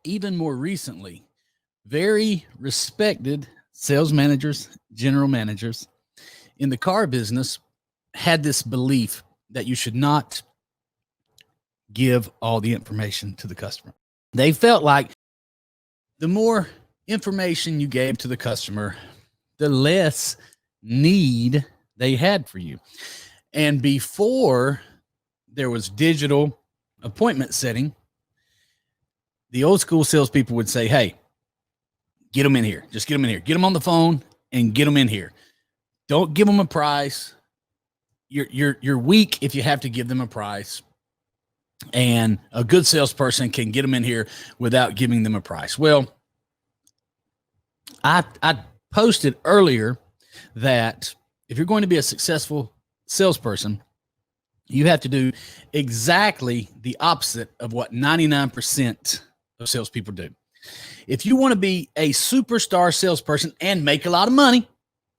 even more recently, very respected sales managers, general managers in the car business had this belief that you should not give all the information to the customer. They felt like the more information you gave to the customer, the less need they had for you. And before there was digital appointment setting, the old school salespeople would say, hey, get them in here. Just get them in here. Get them on the phone and get them in here. Don't give them a price. You're weak if you have to give them a price. And a good salesperson can get them in here without giving them a price. Well, I posted earlier that if you're going to be a successful salesperson, you have to do exactly the opposite of what 99% of salespeople do. If you want to be a superstar salesperson and make a lot of money,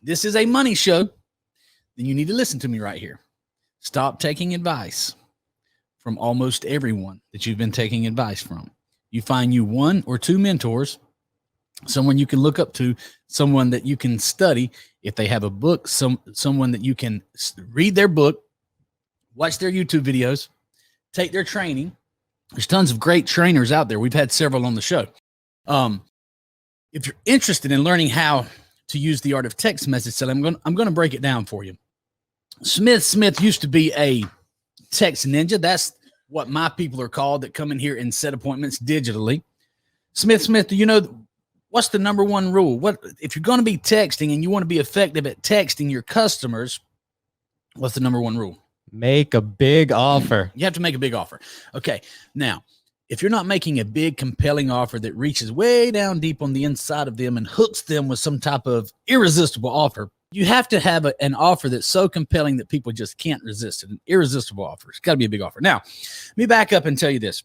this is a money show, then you need to listen to me right here. Stop taking advice from almost everyone that you've been taking advice from. You find you one or two mentors, someone you can look up to, someone that you can study. If they have a book, someone that you can read their book, watch their YouTube videos, take their training. There's tons of great trainers out there. We've had several on the show. If you're interested in learning how to use the art of text message selling, I'm going to break it down for you. Smith used to be a text ninja. That's what my people are called that come in here and set appointments digitally. Smith, do you know what's the number one rule? What if you're going to be texting and you want to be effective at texting your customers? What's the number one rule? Make a big offer. You have to make a big offer. Okay. Now, if you're not making a big, compelling offer that reaches way down deep on the inside of them and hooks them with some type of irresistible offer, you have to have an offer that's so compelling that people just can't resist it. An irresistible offer. It's got to be a big offer. Now, let me back up and tell you this.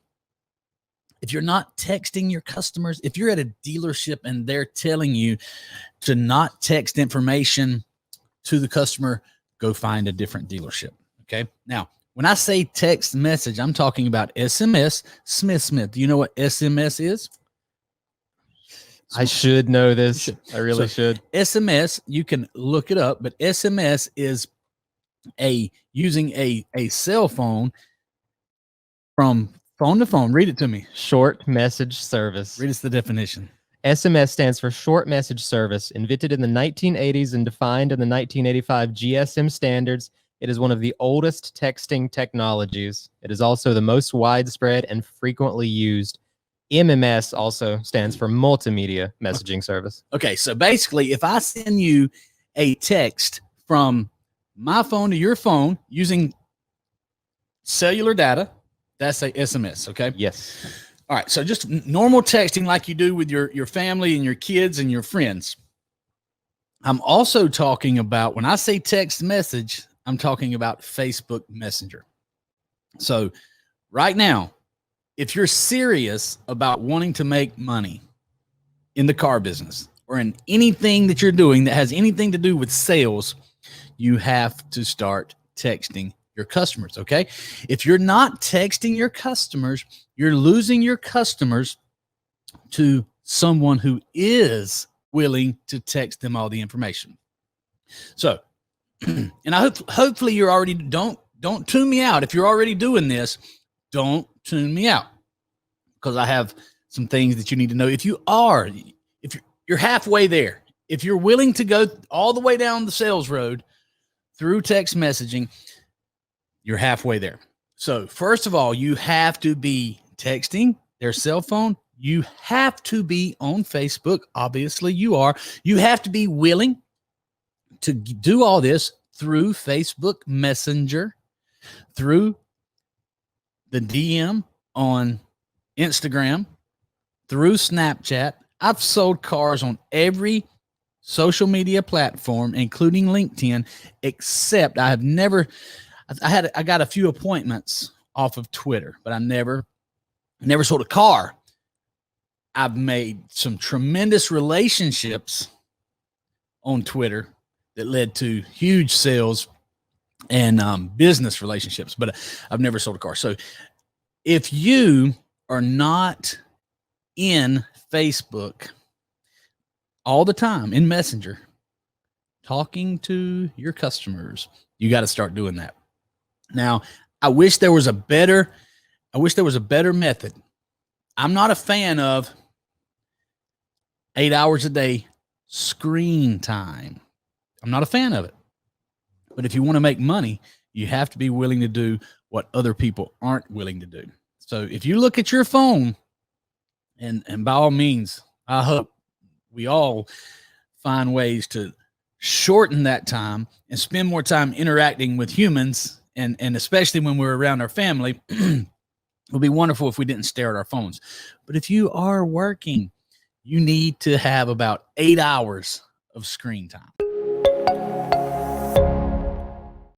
If you're not texting your customers, if you're at a dealership and they're telling you to not text information to the customer, go find a different dealership. Okay. Now, when I say text message, I'm talking about SMS. Smith, do you know what SMS is? I should know this. I really should. SMS, you can look it up, but SMS is using a cell phone from phone to phone. Read it to me. Short message service. Read us the definition. SMS stands for short message service, invented in the 1980s and defined in the 1985 GSM standards. It is one of the oldest texting technologies. It is also the most widespread and frequently used. MMS also stands for multimedia messaging service. Okay, so basically, if I send you a text from my phone to your phone using cellular data, that's a SMS, okay? Yes. All right, so just normal texting like you do with your family and your kids and your friends. I'm also talking about, when I say text message, I'm talking about Facebook Messenger. So right now, if you're serious about wanting to make money in the car business or in anything that you're doing that has anything to do with sales, you have to start texting your customers, okay? If you're not texting your customers, you're losing your customers to someone who is willing to text them all the information. So, and hopefully you're already, don't tune me out. If you're already doing this, don't tune me out, because I have some things that you need to know. If you're halfway there, if you're willing to go all the way down the sales road through text messaging, you're halfway there. So first of all, you have to be texting their cell phone. You have to be on Facebook. Obviously you are. You have to be willing to do all this through Facebook Messenger, through the DM on Instagram, through Snapchat. I've sold cars on every social media platform, including LinkedIn, except I got a few appointments off of Twitter, but I never sold a car. I've made some tremendous relationships on Twitter that led to huge sales and business relationships, but I've never sold a car. So if you are not in Facebook all the time in Messenger, talking to your customers. You got to start doing that. Now, I wish there was a better method. I'm not a fan of 8 hours a day screen time. I'm not a fan of it. But if you want to make money, you have to be willing to do what other people aren't willing to do. So if you look at your phone, and by all means, I hope we all find ways to shorten that time and spend more time interacting with humans, and especially when we're around our family. It would be wonderful if we didn't stare at our phones. But if you are working, you need to have about 8 hours of screen time.